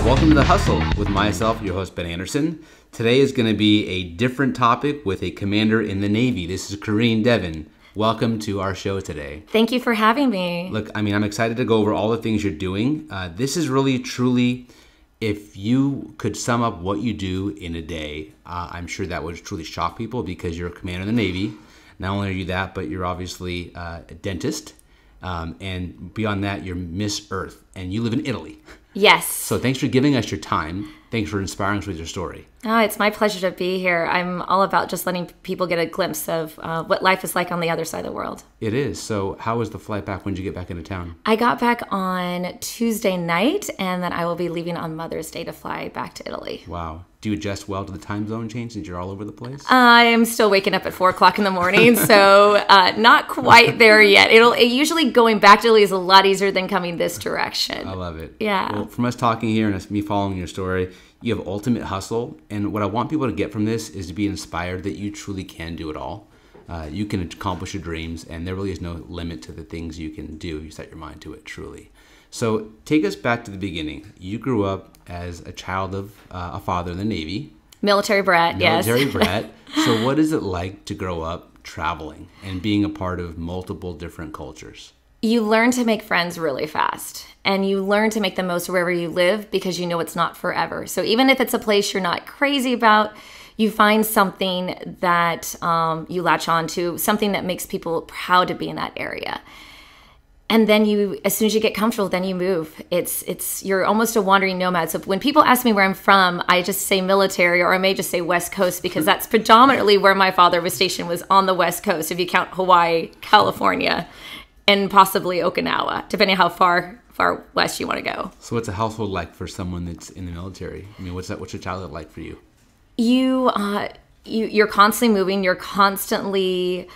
Welcome to The Hustle with myself, your host, Ben Anderson. Today is going to be a different topic with a commander in the Navy. This is Corinne Devin. Welcome to our show today. Thank you for having me. Look, I'm excited to go over all the things you're doing. This is really, truly, if you could sum up what you do in a day, I'm sure that would truly shock people because you're a commander in the Navy. Not only are you that, but you're obviously a dentist. And beyond that, you're Miss Earth, and you live in Italy. Yes. So thanks for giving us your time. Thanks for inspiring us with your story. Oh, it's my pleasure to be here. I'm all about just letting people get a glimpse of what life is like on the other side of the world. It is. So how was the flight back? When did you get back into town? I got back on Tuesday night, and then I will be leaving on Mother's Day to fly back to Italy. Wow. Do you adjust well to the time zone change since you're all over the place? I am still waking up at 4 o'clock in the morning, so not quite there yet. Usually going back to Italy is a lot easier than coming this direction. I love it. Yeah. Well, from us talking here and me following your story, you have ultimate hustle. And what I want people to get from this is to be inspired that you truly can do it all. You can accomplish your dreams, and there really is no limit to the things you can do if you set your mind to it, truly. So take us back to the beginning. You grew up as a child of a father in the Navy. Military brat, yes. Military brat. So what is it like to grow up traveling and being a part of multiple different cultures? You learn to make friends really fast, and you learn to make the most wherever you live because you know it's not forever. So even if it's a place you're not crazy about, you find something that you latch on to, something that makes people proud to be in that area. And then as soon as you get comfortable, then you move. You're almost a wandering nomad. So when people ask me where I'm from, I just say military, or I may just say West Coast, because that's predominantly where my father was stationed, was on the West Coast, if you count Hawaii, California, and possibly Okinawa, depending how far west you want to go. So what's a household like for someone that's in the military? I mean, what's your childhood like for you? You're constantly moving. You're constantly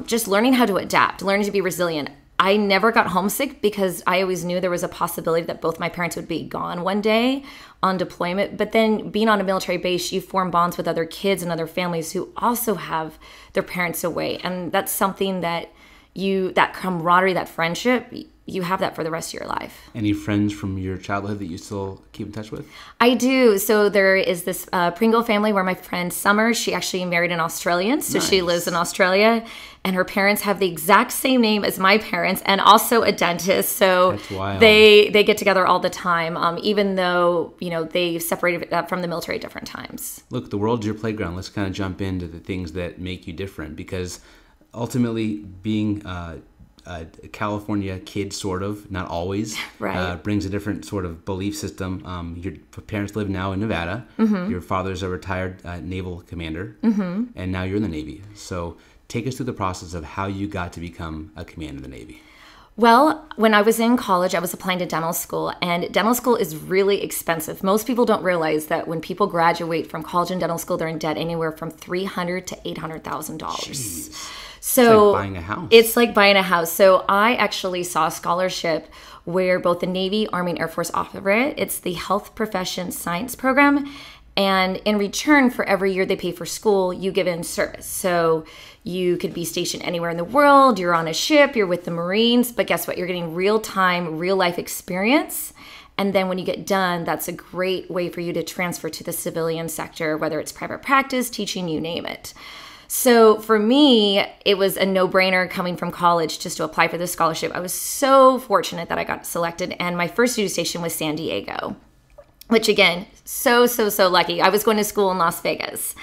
just learning how to adapt, learning to be resilient. I never got homesick because I always knew there was a possibility that both my parents would be gone one day on deployment. But then being on a military base, you form bonds with other kids and other families who also have their parents away. And that's something that that camaraderie, that friendship, you have that for the rest of your life. Any friends from your childhood that you still keep in touch with? I do. So there is this Pringle family where my friend Summer, she actually married an Australian. So Nice. She lives in Australia, and her parents have the exact same name as my parents, and also a dentist. So That's wild. they get together all the time, even though they separated from the military at different times. Look, the world's your playground. Let's kind of jump into the things that make you different, because ultimately being a California kid, sort of, not always, Right. Brings a different sort of belief system. Your parents live now in Nevada. Mm-hmm. Your father's a retired naval commander, and now you're in the Navy. So take us through the process of how you got to become a commander in the Navy. Well, when I was in college, I was applying to dental school, and dental school is really expensive. Most people don't realize that when people graduate from college and dental school, they're in debt anywhere from $300,000 to $800,000. Jeez. So it's like buying a house. It's like buying a house. So I actually saw a scholarship where both the Navy, Army, and Air Force offer it. It's the Health Profession Science Program. And in return for every year they pay for school, you give in service. So you could be stationed anywhere in the world. You're on a ship. You're with the Marines. But guess what? You're getting real-time, real-life experience. And then when you get done, that's a great way for you to transfer to the civilian sector, whether it's private practice, teaching, you name it. So for me, it was a no-brainer coming from college just to apply for this scholarship. I was so fortunate that I got selected, and my first duty station was San Diego, which again, so lucky. I was going to school in Las Vegas.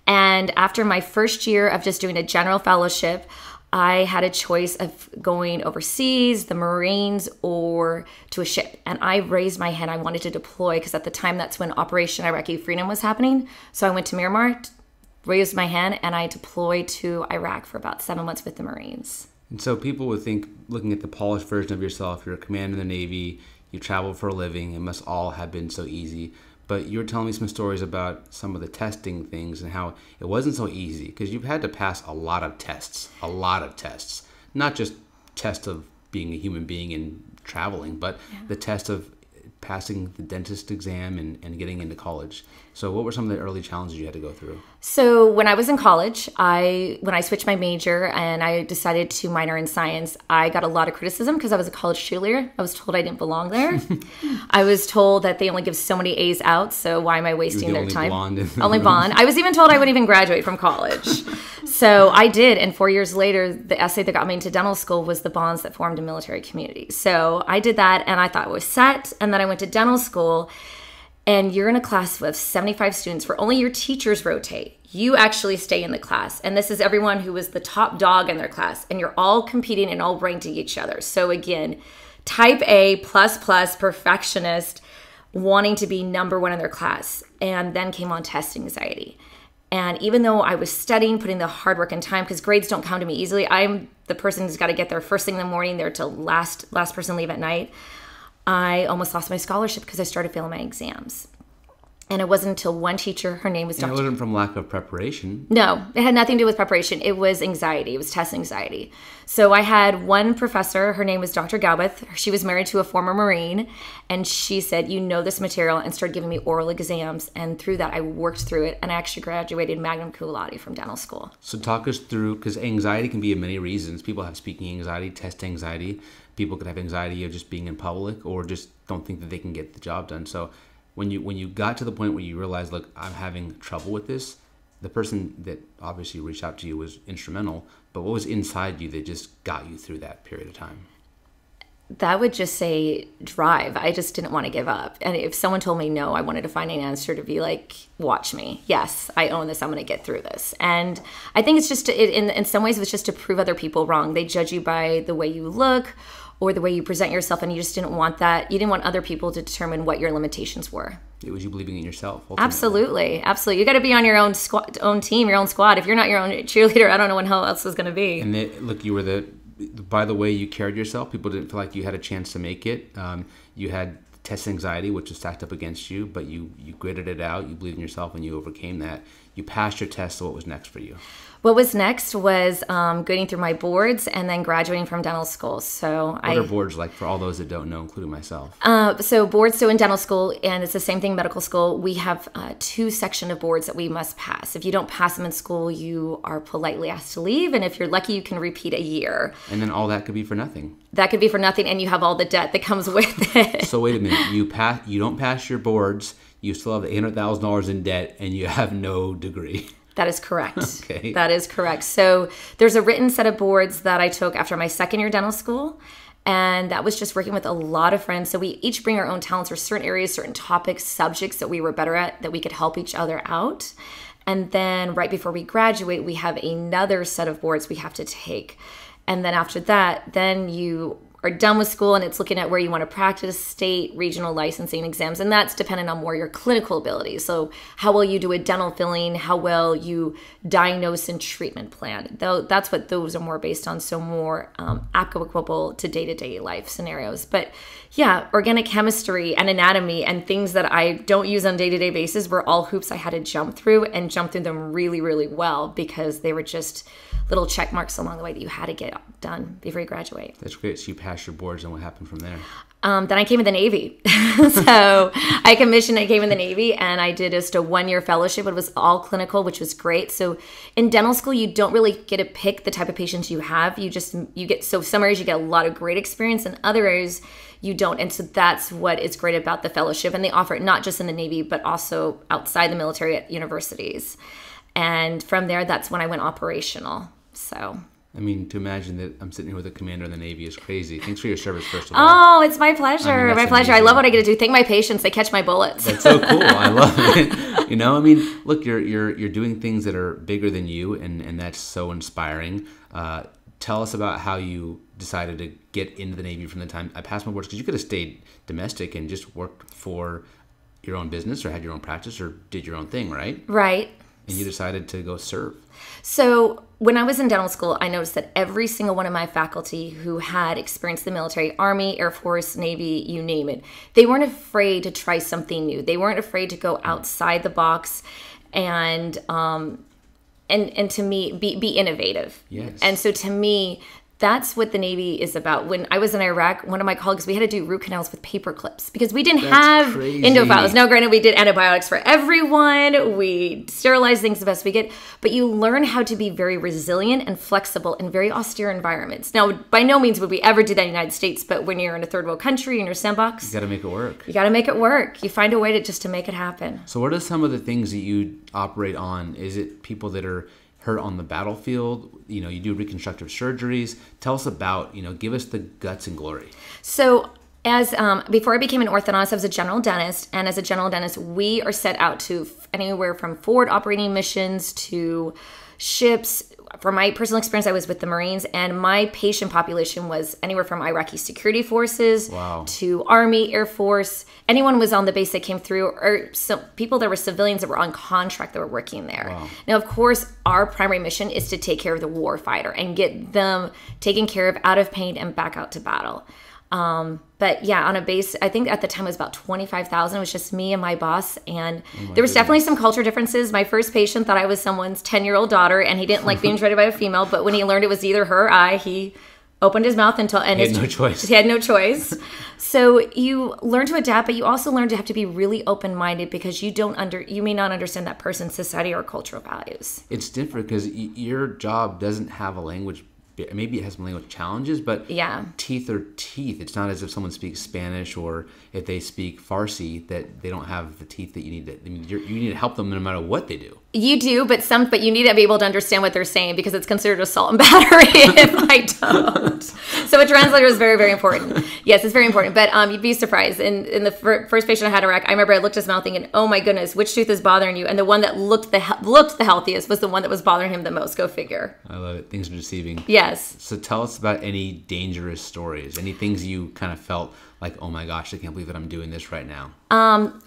And after my first year of just doing a general fellowship, I had a choice of going overseas, the Marines, or to a ship. And I raised my hand. I wanted to deploy because at the time, that's when Operation Iraqi Freedom was happening. So I went to Miramar, raised my hand, and I deployed to Iraq for about 7 months with the Marines. And so people would think, looking at the polished version of yourself, you're a commander in the Navy, you travel for a living, it must all have been so easy. But you were telling me some stories about some of the testing things and how it wasn't so easy, because you've had to pass a lot of tests, not just tests of being a human being and traveling, but the test of passing the dentist exam and getting into college. So what were some of the early challenges you had to go through? So when I was in college, when I switched my major and I decided to minor in science, I got a lot of criticism because I was a college cheerleader. I was told I didn't belong there. I was told that they only give so many A's out, so why am I wasting their time? Only blonde. I was even told I wouldn't even graduate from college. So I did, and 4 years later, the essay that got me into dental school was the bonds that formed a military community. So I did that, and I thought it was set, and then I went to dental school. And you're in a class with 75 students where only your teachers rotate. You actually stay in the class. And this is everyone who was the top dog in their class. And you're all competing and all ranking each other. So again, type A++, perfectionist, wanting to be number one in their class. And then came on test anxiety. And even though I was studying, putting the hard work and time, because grades don't come to me easily, I'm the person who's got to get there first thing in the morning, there till last person leave at night. I almost lost my scholarship because I started failing my exams. And it wasn't until one teacher, her name was Dr. It wasn't from lack of preparation. No, it had nothing to do with preparation. It was anxiety. It was test anxiety. So I had one professor, her name was Dr. Galbeth. She was married to a former Marine. And she said, you know this material, and started giving me oral exams. And through that, I worked through it. And I actually graduated magna cum laude from dental school. So talk us through, because anxiety can be of many reasons. People have speaking anxiety, test anxiety. People could have anxiety of just being in public or just don't think that they can get the job done. So when you got to the point where you realized, look, I'm having trouble with this, the person that obviously reached out to you was instrumental, but what was inside you that just got you through that period of time? That would just say drive. I just didn't want to give up. And if someone told me no, I wanted to find an answer to be like, watch me. Yes, I own this. I'm going to get through this. And I think it's just, in some ways, it was just to prove other people wrong. They judge you by the way you look or the way you present yourself, and you just didn't want that. You didn't want other people to determine what your limitations were. It was you believing in yourself, ultimately. Absolutely. You got to be on your own own team, your own squad. If you're not your own cheerleader, I don't know what else is going to be. And look, you were by the way you carried yourself, people didn't feel like you had a chance to make it. You had test anxiety, which was stacked up against you, but you gritted it out. You believed in yourself, and you overcame that. You passed your test. So what was next for you? What was next was getting through my boards and then graduating from dental school. So what are boards like for all those that don't know, including myself? So in dental school, and it's the same thing in medical school, we have 2 sections of boards that we must pass. If you don't pass them in school, you are politely asked to leave. And if you're lucky, you can repeat a year. And then all that could be for nothing. That could be for nothing, and you have all the debt that comes with it. So wait a minute. You don't pass your boards, you still have $800,000 in debt, and you have no degree. That is correct. Okay. That is correct. So there's a written set of boards that I took after my second year dental school. And that was just working with a lot of friends. So we each bring our own talents for certain areas, certain topics, subjects that we were better at, that we could help each other out. And then right before we graduate, we have another set of boards we have to take. And then after that, then you are done with school, and it's looking at where you want to practice, state, regional licensing exams, and that's dependent on more your clinical abilities. So how well you do a dental filling, how well you diagnose and treatment plan. Though that's what those are more based on, so more applicable to day-to-day life scenarios. But yeah, organic chemistry and anatomy and things that I don't use on a day-to-day basis were all hoops I had to jump through, and jump through them really, really well, because they were just little check marks along the way that you had to get done before you graduate. That's great. So you passed your boards, and what happened from there? Then I came in the Navy. So I commissioned, I came in the Navy, and I did just a 1-year fellowship. It was all clinical, which was great. So in dental school, you don't really get to pick the type of patients you have. You get, so some areas you get a lot of great experience, and other areas you don't. And so that's what is great about the fellowship. And they offer it not just in the Navy, but also outside the military at universities. And from there, that's when I went operational. So, I mean, to imagine that I'm sitting here with a commander in the Navy is crazy. Thanks for your service, first of all. Oh, it's my pleasure. I mean, my pleasure. Amazing. I love what I get to do. Thank my patients. They catch my bullets. That's so cool. I love it. I mean, look, you're doing things that are bigger than you, and that's so inspiring. Tell us about how you decided to get into the Navy from the time I passed my boards, because you could have stayed domestic and just worked for your own business or had your own practice or did your own thing, right? Right. And you decided to go serve. So when I was in dental school, I noticed that every single one of my faculty who had experienced the military, Army, Air Force, Navy, you name it, they weren't afraid to try something new. They weren't afraid to go outside the box and to me, be innovative. Yes. And so to me, That's what the Navy is about. When I was in Iraq, one of my colleagues, we had to do root canals with paper clips because we didn't have endofiles. Now, granted, we did antibiotics for everyone. We sterilized things the best we could. But you learn how to be very resilient and flexible in very austere environments. Now, by no means would we ever do that in the United States, but when you're in a third world country in your sandbox, you got to make it work. You got to make it work. You find a way to make it happen. So what are some of the things that you operate on? Is it people that are hurt on the battlefield? You know, you do reconstructive surgeries. Tell us about, give us the guts and glory. So as before I became an orthodontist, I was a general dentist. And as a general dentist, we are set out to anywhere from forward operating missions to ships. From my personal experience, I was with the Marines, and my patient population was anywhere from Iraqi security forces to Army, Air Force. Anyone was on the base that came through, or some people that were civilians that were on contract that were working there. Wow. Now, of course, our primary mission is to take care of the war fighter and get them taken care of, out of pain, and back out to battle. But yeah, on a base, I think at the time it was about 25,000. It was just me and my boss. And there was definitely some culture differences. My first patient thought I was someone's 10-year-old daughter, and he didn't like being treated by a female. But when he learned it was either her or I, he opened his mouth until, and he had no choice. He had no choice. So you learn to adapt, but you also learn to have to be really open-minded because you may not understand that person's society or cultural values. It's different because your job doesn't have a language. Maybe it has some language challenges, but teeth are teeth. It's not as if someone speaks Spanish or if they speak Farsi that they don't have the teeth that you need. You need to help them no matter what they do. You do, but you need to be able to understand what they're saying because it's considered assault and battery if I don't. So a translator is very, very important. Yes, it's very important. But you'd be surprised. In the first patient I had in Iraq, I remember I looked at his mouth thinking, "Oh my goodness, which tooth is bothering you?" And the one that looked the healthiest was the one that was bothering him the most. Go figure. I love it. Things are deceiving. Yes. So tell us about any dangerous stories. Any things you kind of felt like, oh my gosh, I can't believe that I'm doing this right now.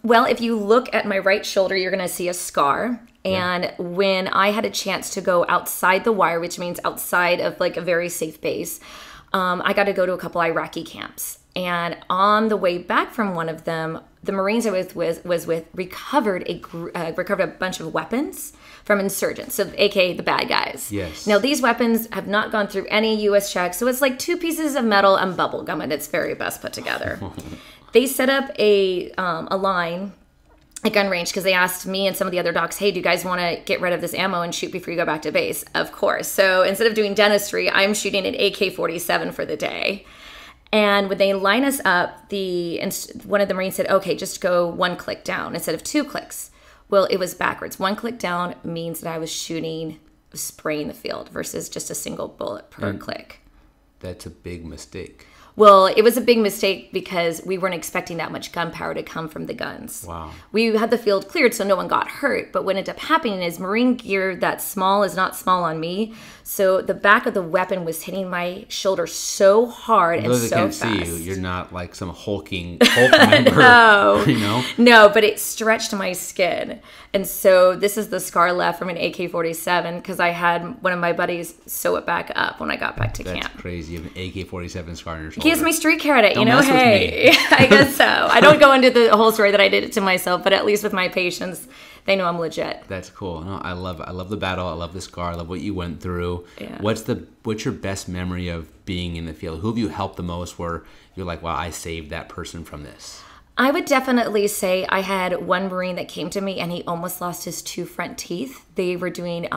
Well, if you look at my right shoulder, you're going to see a scar. And when I had a chance to go outside the wire, which means outside of like a very safe base, I got to go to a couple Iraqi camps. And on the way back from one of them, the Marines I was with recovered a bunch of weapons from insurgents, so aka the bad guys. Yes. Now these weapons have not gone through any U.S. checks, so it's like 2 pieces of metal and bubble gum, and it's very best put together. They set up a line, a gun range, because they asked me and some of the other docs, "Hey, do you guys want to get rid of this ammo and shoot before you go back to base?" Of course. So instead of doing dentistry, I'm shooting an AK-47 for the day. And when they line us up, one of the Marines said, "Okay, just go 1 click down instead of 2 clicks." Well, it was backwards. 1 click down means that I was spraying the field versus just a single bullet per click. That's a big mistake. Well, it was a big mistake because we weren't expecting that much gunpowder to come from the guns. Wow. We had the field cleared so no one got hurt, but what ended up happening is Marine gear that small is not small on me, so the back of the weapon was hitting my shoulder so hard and so fast. Those that can't see you, you're not like some Hulk member. No. You know? No, but it stretched my skin. And so this is the scar left from an AK-47 because I had one of my buddies sew it back up when I got back to camp. That's crazy. You have an AK-47 scar on your shoulder. Gives me street credit, Don't mess with hey. me. I guess so. I don't go into the whole story that I did it to myself, but at least with my patients, they know I'm legit. That's cool. No, I love the battle. I love the scar. I love what you went through. Yeah. What's your best memory of being in the field? Who have you helped the most where you're like, wow, I saved that person from this? I would definitely say I had one Marine that came to me and he almost lost his 2 front teeth. They were doing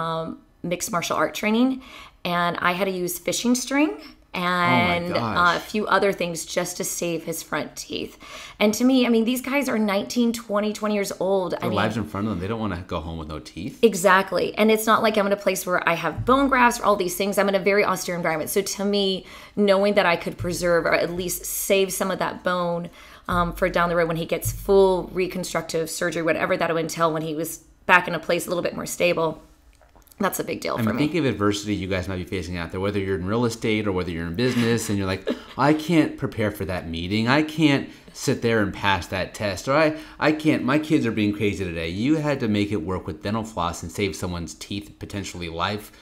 mixed martial art training, and I had to use fishing string and a few other things just to save his front teeth. And to me, I mean, these guys are 19, 20 years old. Their lives in front of them. They don't want to go home with no teeth. Exactly. And it's not like I'm in a place where I have bone grafts or all these things. I'm in a very austere environment. So to me, knowing that I could preserve or at least save some of that bone for down the road when he gets full reconstructive surgery, whatever that would entail when he was back in a place a little bit more stable, that's a big deal for me. Think of adversity you guys might be facing out there, whether you're in real estate or whether you're in business, and you're like, I can't prepare for that meeting. I can't sit there and pass that test. Or I can't, my kids are being crazy today. You had to make it work with dental floss and save someone's teeth, potentially life.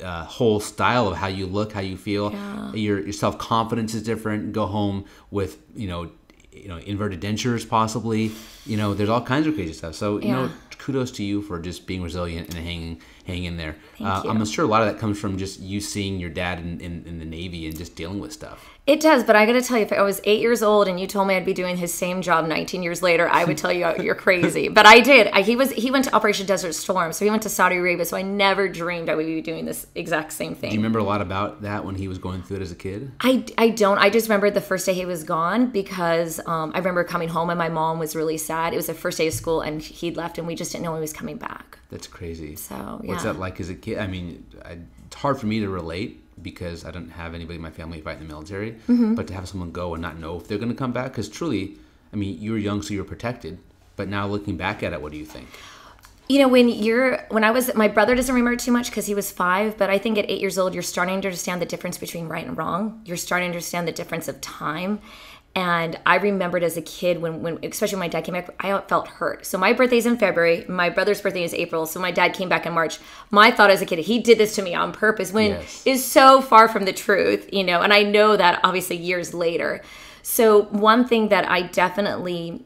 Whole style of how you look, how you feel. Yeah. Your self-confidence is different. Go home with, inverted dentures possibly. there's all kinds of crazy stuff. So, Yeah. kudos to you for just being resilient and hanging in there. Thank you. I'm sure a lot of that comes from just you seeing your dad in the Navy and just dealing with stuff. It does, but I got to tell you, if I was 8 years old and you told me I'd be doing his same job 19 years later, I would tell you you're crazy. But I did. He went to Operation Desert Storm, so he went to Saudi Arabia. So I never dreamed I would be doing this exact same thing. Do you remember a lot about that when he was going through it as a kid? I don't. I just remember the first day he was gone because I remember coming home and my mom was really sad. It was the first day of school and he'd left and we just didn't know when he was coming back. That's crazy. So yeah. What's that like as a kid? I mean, it's hard for me to relate because I don't have anybody in my family fight in the military. But to have someone go and not know if they're going to come back, because truly, I mean, you were young, so you were protected. But now looking back at it, what do you think? My brother doesn't remember too much because he was 5, but I think at 8 years old, you're starting to understand the difference between right and wrong. You're starting to understand the difference of time. And I remembered as a kid when especially when my dad came back, I felt hurt. So my birthday's in February. My brother's birthday is April. So my dad came back in March. My thought as a kid, he did this to me on purpose when is so far from the truth, and I know that obviously years later. So one thing that I definitely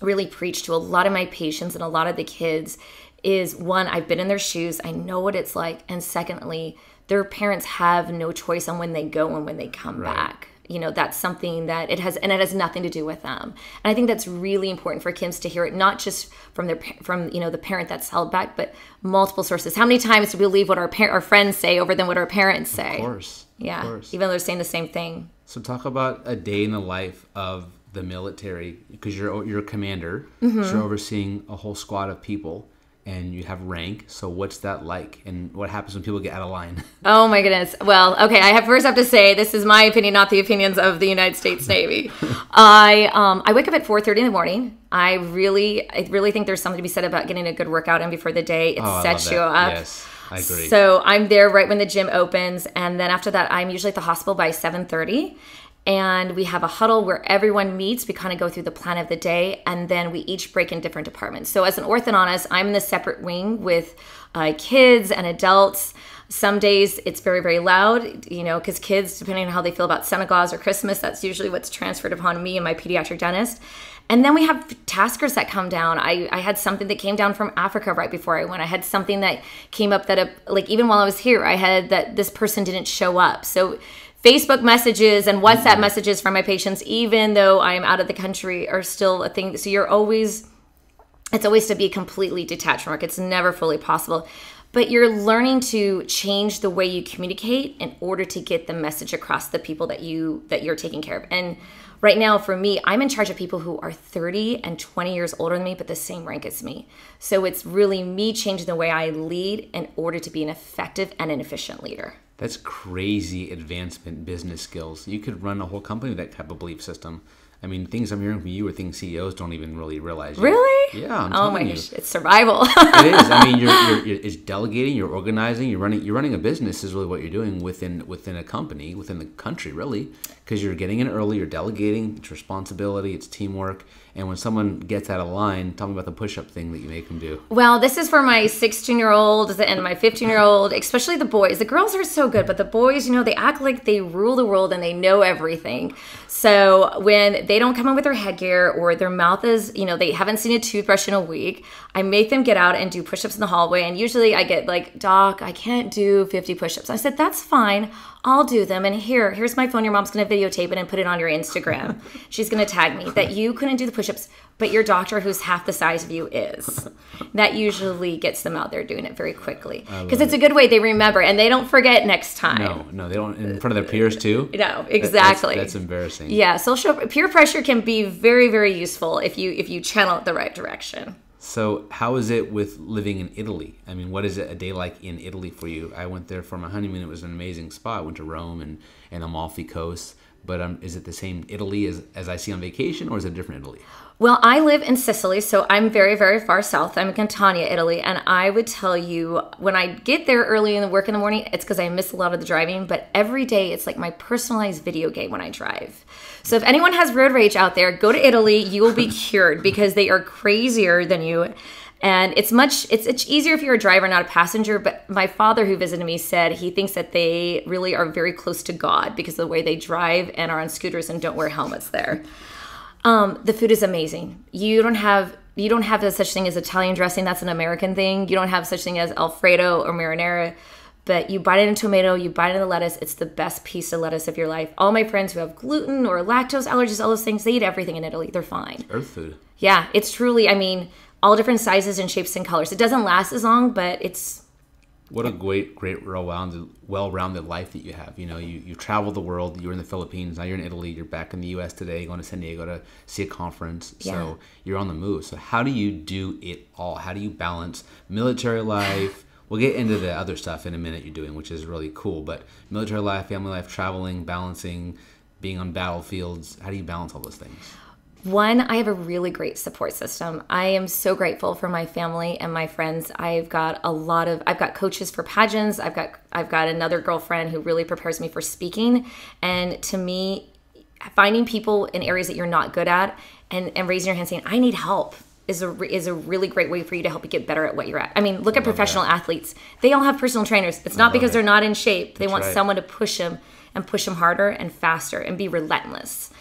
really preach to a lot of my patients and a lot of the kids is, one, I've been in their shoes. I know what it's like. And secondly, their parents have no choice on when they go and when they come back. That's something that it has nothing to do with them. And I think that's really important for kids to hear it, not just from the parent that's held back, but multiple sources. How many times do we believe what our friends say over than what our parents say? Of course. Yeah. Of course. Even though they're saying the same thing. So talk about a day in the life of the military, because you're a commander, so you're overseeing a whole squad of people. And you have rank, so what's that like? And what happens when people get out of line? Oh my goodness. Well, okay, I first have to say this is my opinion, not the opinions of the United States Navy. I wake up at 4:30 in the morning. I really think there's something to be said about getting a good workout in before the day. It sets you up. Yes, I agree. So I'm there right when the gym opens, and then after that, I'm usually at the hospital by 7:30. And we have a huddle where everyone meets. We kind of go through the plan of the day, and then we each break in different departments. So as an orthodontist, I'm in the separate wing with kids and adults. Some days it's very, very loud, because kids, depending on how they feel about Santa Claus or Christmas, that's usually what's transferred upon me and my pediatric dentist. And then we have taskers that come down. I had something that came down from Africa right before I went. I had something that came up that, even while I was here, I had that this person didn't show up. So Facebook messages and WhatsApp messages from my patients, even though I'm out of the country, are still a thing. So it's always to be completely detached from work. It's never fully possible. But you're learning to change the way you communicate in order to get the message across to the people that you're taking care of. And right now, for me, I'm in charge of people who are 30 and 20 years older than me, but the same rank as me. So it's really me changing the way I lead in order to be an effective and an efficient leader. That's crazy advancement business skills. You could run a whole company with that type of belief system. I mean, things I'm hearing from you are things CEOs don't even really realize. Really? Yeah, I'm oh my telling you. gosh, it's survival. It is. I mean, it's delegating, you're organizing, you're running a business is really what you're doing within a company, within the country, really, because you're getting in early, you're delegating, it's responsibility, it's teamwork. And when someone gets out of line, tell me about the push-up thing that you make them do. Well, this is for my 16-year-old and my 15-year-old, especially the boys. The girls are so good, but the boys, they act like they rule the world and they know everything. So when they don't come in with their headgear or their mouth is, they haven't seen a toothbrush in a week, I make them get out and do push-ups in the hallway. And usually I get like, Doc, I can't do 50 push-ups. I said, that's fine. I'll do them. And here's my phone. Your mom's going to videotape it and put it on your Instagram. She's going to tag me that you couldn't do the push-ups, but your doctor, who's half the size of you, is. That usually gets them out there doing it very quickly. Because it's a good way they remember and they don't forget next time. No, they don't. In front of their peers too? No, exactly. That's embarrassing. Yeah, peer pressure can be very, very useful if you channel it the right direction. So how is it with living in Italy? I mean, what is it a day like in Italy for you? I went there for my honeymoon. It was an amazing spot. I went to Rome and the Amalfi Coast. But is it the same Italy as I see on vacation, or is it a different Italy? Well, I live in Sicily, so I'm very, very far south. I'm in Catania, Italy, and I would tell you, when I get there early in the work in the morning, it's because I miss a lot of the driving, but every day it's like my personalized video game when I drive. So if anyone has road rage out there, go to Italy. You will be cured because they are crazier than you. And it's easier if you're a driver, not a passenger. But my father, who visited me, said he thinks that they really are very close to God because of the way they drive and are on scooters and don't wear helmets there. The food is amazing. You don't have such thing as Italian dressing. That's an American thing. You don't have such thing as Alfredo or marinara. But you bite into tomato, you bite into lettuce. It's the best piece of lettuce of your life. All my friends who have gluten or lactose allergies, all those things, they eat everything in Italy. They're fine. Earth food. Yeah, it's truly, I mean, all different sizes and shapes and colors. It doesn't last as long, but it's... What a great, well-rounded life that you have. You know, you travel the world. You were in the Philippines. Now you're in Italy. You're back in the U.S. today, going to San Diego to see a conference. Yeah. So you're on the move. So how do you do it all? How do you balance military life? We'll get into the other stuff in a minute you're doing, which is really cool. But military life, family life, traveling, balancing, being on battlefields. How do you balance all those things? One, I have a really great support system. I am so grateful for my family and my friends. I've got coaches for pageants. I've got another girlfriend who really prepares me for speaking. And to me, finding people in areas that you're not good at and raising your hand saying, I need help, is a really great way for you to help you get better at what you're at. I mean, look at professional athletes. They all have personal trainers. It's not because they're not in shape. They want someone to push them and push them harder and faster and be relentless.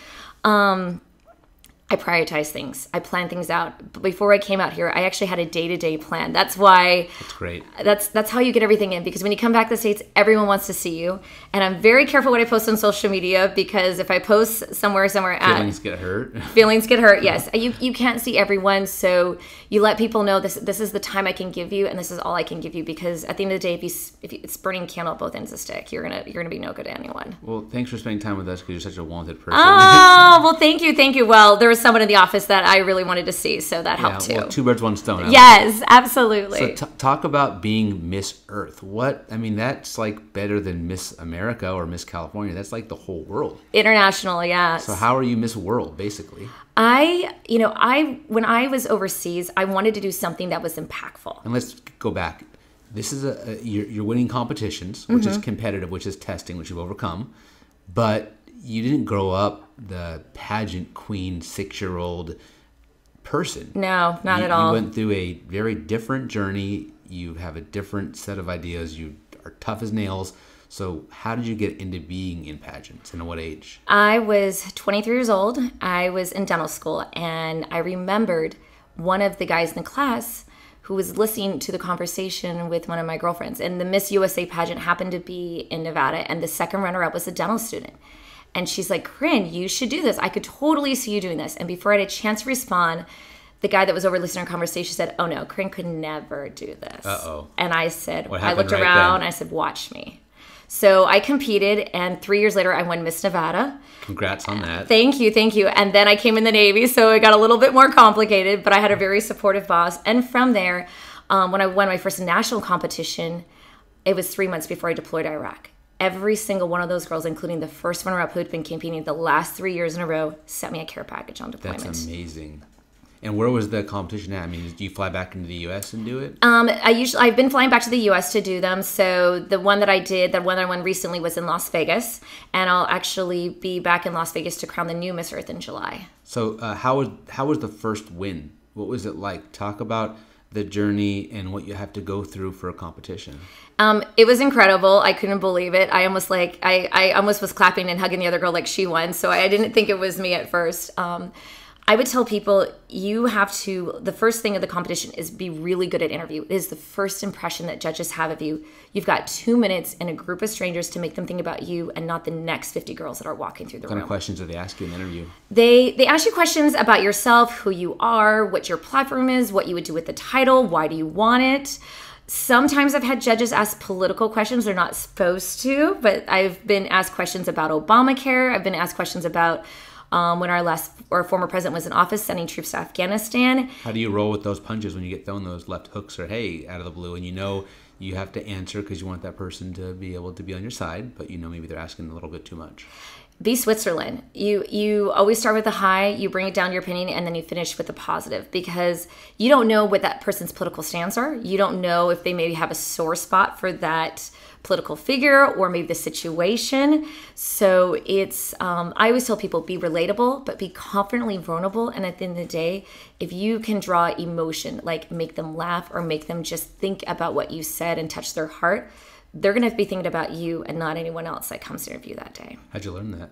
I prioritize things. I plan things out. But before I came out here, I actually had a day-to-day plan. That's why... That's great. That's how you get everything in. Because when you come back to the States, everyone wants to see you. And I'm very careful what I post on social media, because if I post somewhere Feelings get hurt. Feelings get hurt, yes. You can't see everyone, so you let people know this is the time I can give you, and this is all I can give you. Because at the end of the day, if it's burning candle at both ends of the stick, you're gonna be no good to anyone. Well, thanks for spending time with us, because you're such a wanted person. Oh, well, thank you. Well, there was someone in the office that I really wanted to see, so that helped too. Well, two birds, one stone. Yes, absolutely. So talk about being Miss Earth. That's like better than Miss America or Miss California. That's like the whole world. International, yeah. So how are you Miss World, basically? When I was overseas, I wanted to do something that was impactful. And let's go back. This is you're winning competitions, which is competitive, which is testing, which you've overcome. But you didn't grow up the pageant queen 6-year-old person. No, not at all. You went through a very different journey. You have a different set of ideas. You are tough as nails. So how did you get into being in pageants, and at what age? I was 23 years old. I was in dental school, and I remembered one of the guys in the class who was listening to the conversation with one of my girlfriends. And the Miss USA pageant happened to be in Nevada, and the second runner-up was a dental student. And she's like, Corinne, you should do this. I could totally see you doing this. And before I had a chance to respond, the guy that was over listening to our conversation said, oh no, Corinne could never do this. Uh-oh. And I said, What I happened looked right around, then? and I said, watch me. So I competed, and 3 years later, I won Miss Nevada. Congrats on that. Thank you. And then I came in the Navy, so it got a little bit more complicated, but I had a very supportive boss. And from there, when I won my first national competition, it was 3 months before I deployed to Iraq. Every single one of those girls, including the first runner-up who had been competing the last 3 years in a row, sent me a care package on deployment. That's amazing. And where was the competition at? I mean, do you fly back into the U.S. and do it? I've been flying back to the U.S. to do them. So the one that I won recently was in Las Vegas, and I'll actually be back in Las Vegas to crown the new Miss Earth in July. So how was the first win? What was it like? Talk about the journey and what you have to go through for a competition. It was incredible. I couldn't believe it. I almost was clapping and hugging the other girl like she won. So I didn't think it was me at first. I would tell people the first thing of the competition is be really good at interview. It is the first impression that judges have of you. You've got 2 minutes in a group of strangers to make them think about you and not the next 50 girls that are walking through the room. What kind of questions do they ask you in the interview? They ask you questions about yourself, who you are, what your platform is, what you would do with the title, why do you want it. Sometimes I've had judges ask political questions. They're not supposed to, but I've been asked questions about Obamacare. I've been asked questions about when our former president was in office, sending troops to Afghanistan. How do you roll with those punches when you get thrown those left hooks or hey out of the blue, and you have to answer because you want that person to be able to be on your side, but maybe they're asking a little bit too much? Be Switzerland. You always start with the high, you bring it down to your opinion, and then you finish with the positive, because you don't know what that person's political stance are. You don't know if they maybe have a sore spot for that political figure or maybe the situation. So it's, I always tell people, be relatable, but be confidently vulnerable. And at the end of the day, if you can draw emotion, like make them laugh or make them just think about what you said and touch their heart, they're going to be thinking about you and not anyone else that comes to interview that day. How'd you learn that?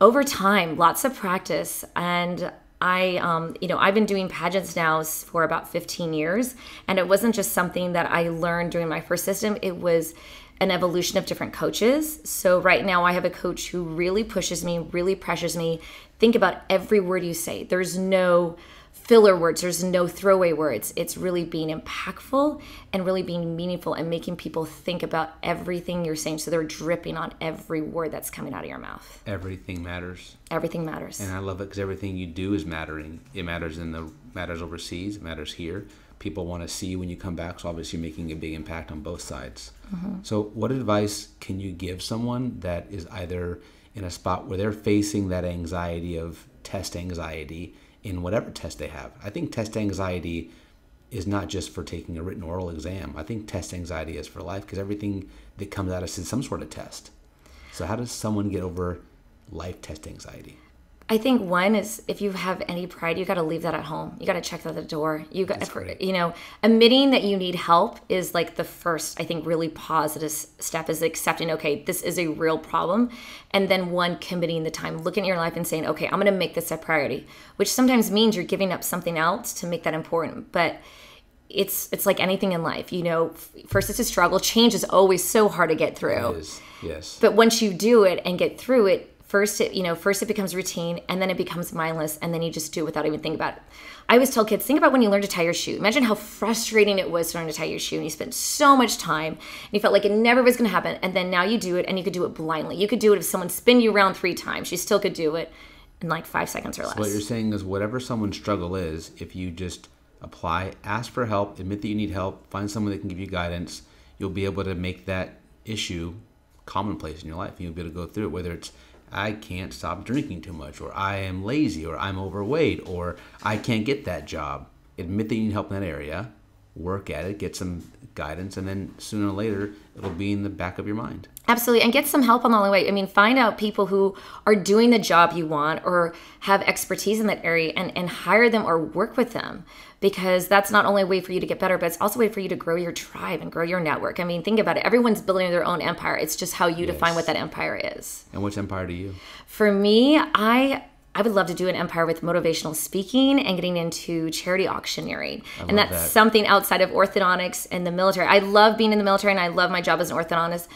Over time, lots of practice. And I've been doing pageants now for about 15 years. And it wasn't just something that I learned during my first system. It was an evolution of different coaches. So right now I have a coach who really pushes me, really pressures me. Think about every word you say. There's no filler words. There's no throwaway words. It's really being impactful and really being meaningful and making people think about everything you're saying. So they're dripping on every word that's coming out of your mouth. Everything matters. Everything matters. And I love it because everything you do is mattering. It matters matters overseas. It matters here. People want to see you when you come back. So obviously you're making a big impact on both sides. Mm-hmm. So what advice can you give someone that is either in a spot where they're facing that anxiety of test anxiety in whatever test they have? I think test anxiety is not just for taking a written oral exam. I think test anxiety is for life because everything that comes at us is some sort of test. So how does someone get over life test anxiety? I think one is if you have any pride, you got to leave that at home. You got to check that at the door. Admitting that you need help is like the first, I think, really positive step is accepting, okay, this is a real problem. And then committing the time, looking at your life and saying, okay, I'm going to make this a priority, which sometimes means you're giving up something else to make that important. But it's like anything in life, first it's a struggle. Change is always so hard to get through. It is, yes. But once you do it and get through it, First it becomes routine, and then it becomes mindless, and then you just do it without even thinking about it. I always tell kids, think about when you learned to tie your shoe. Imagine how frustrating it was to learn to tie your shoe, and you spent so much time, and you felt like it never was going to happen, and then now you do it, and you could do it blindly. You could do it if someone spin you around 3 times. You still could do it in like 5 seconds or less. So what you're saying is whatever someone's struggle is, if you just apply, ask for help, admit that you need help, find someone that can give you guidance, you'll be able to make that issue commonplace in your life. You'll be able to go through it, whether it's I can't stop drinking too much, or I am lazy, or I'm overweight, or I can't get that job. Admit that you need help in that area, work at it, get some guidance, and then sooner or later, it'll be in the back of your mind. Absolutely. And get some help along the way. I mean, find out people who are doing the job you want or have expertise in that area and hire them or work with them, because that's not only a way for you to get better, but it's also a way for you to grow your tribe and grow your network. I mean, think about it. Everyone's building their own empire. It's just how you define what that empire is. And which empire do you? For me, I would love to do an empire with motivational speaking and getting into charity auctioneering. And that's something outside of orthodontics and the military. I love being in the military and I love my job as an orthodontist.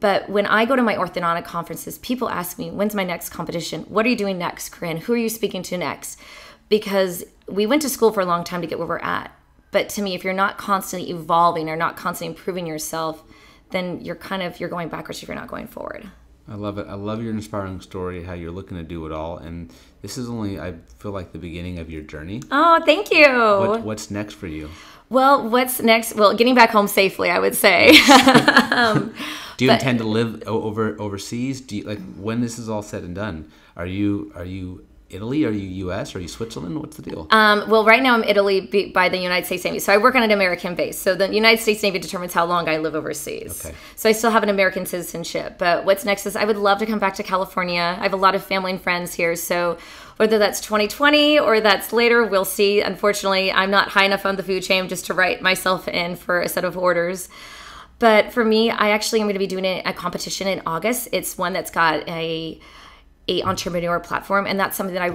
But when I go to my orthodontic conferences, people ask me, when's my next competition? What are you doing next, Corinne? Who are you speaking to next? Because we went to school for a long time to get where we're at. But to me, if you're not constantly evolving or not constantly improving yourself, then you're going backwards if you're not going forward. I love it. I love your inspiring story, how you're looking to do it all. And this is only, I feel like, the beginning of your journey. Oh, thank you. What's next for you? Well, what's next? Well, getting back home safely, I would say. Do you intend to live overseas? Do you, when this is all said and done, are you Italy? Are you U.S.? Are you Switzerland? What's the deal? Well, right now I'm Italy by the United States Navy. So I work on an American base. So the United States Navy determines how long I live overseas. Okay. So I still have an American citizenship. But what's next is I would love to come back to California. I have a lot of family and friends here. So whether that's 2020 or that's later, we'll see. Unfortunately, I'm not high enough on the food chain just to write myself in for a set of orders. But for me, I actually am going to be doing a competition in August. It's one that's got a entrepreneur platform, and that's something that I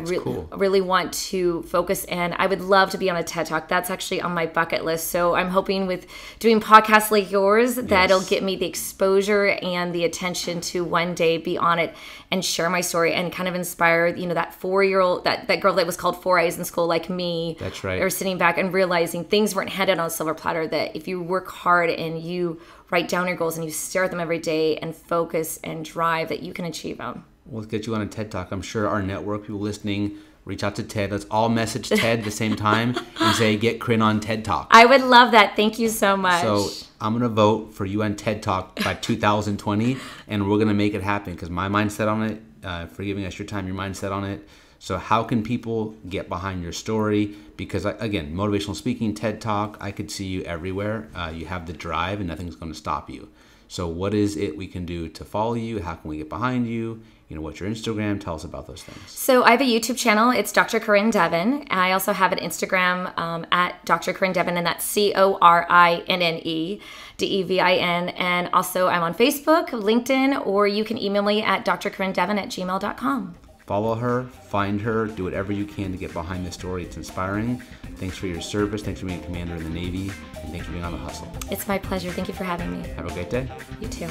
really want to focus in. I would love to be on a TED Talk. That's actually on my bucket list. So I'm hoping with doing podcasts like yours that'll get me the exposure and the attention to one day be on it and share my story and kind of inspire, that 4-year-old, that girl that was called 4 A's in school like me. That's right. Or sitting back and realizing things weren't handed on a silver platter, that if you work hard and you write down your goals and you stare at them every day and focus and drive, that you can achieve them. We'll get you on a TED Talk. I'm sure our network, people listening, reach out to Ted. Let's all message Ted at the same time and say, get Corinne on TED Talk. I would love that. Thank you so much. So I'm going to vote for you on TED Talk by 2020, and we're going to make it happen because my mind's set on it. For giving us your time, your mind's set on it. So how can people get behind your story? Because, again, motivational speaking, TED Talk, I could see you everywhere. You have the drive, and nothing's going to stop you. So what is it we can do to follow you? How can we get behind you? What's your Instagram? Tell us about those things. So I have a YouTube channel. It's Dr. Corinne Devin. I also have an Instagram at Dr. Corinne Devin, and that's CorinneDevin. And also I'm on Facebook, LinkedIn, or you can email me at drcorinne.devin@gmail.com. Follow her, find her, do whatever you can to get behind this story. It's inspiring. Thanks for your service. Thanks for being a commander in the Navy. And thanks for being on The Hustle. It's my pleasure. Thank you for having me. Have a great day. You too.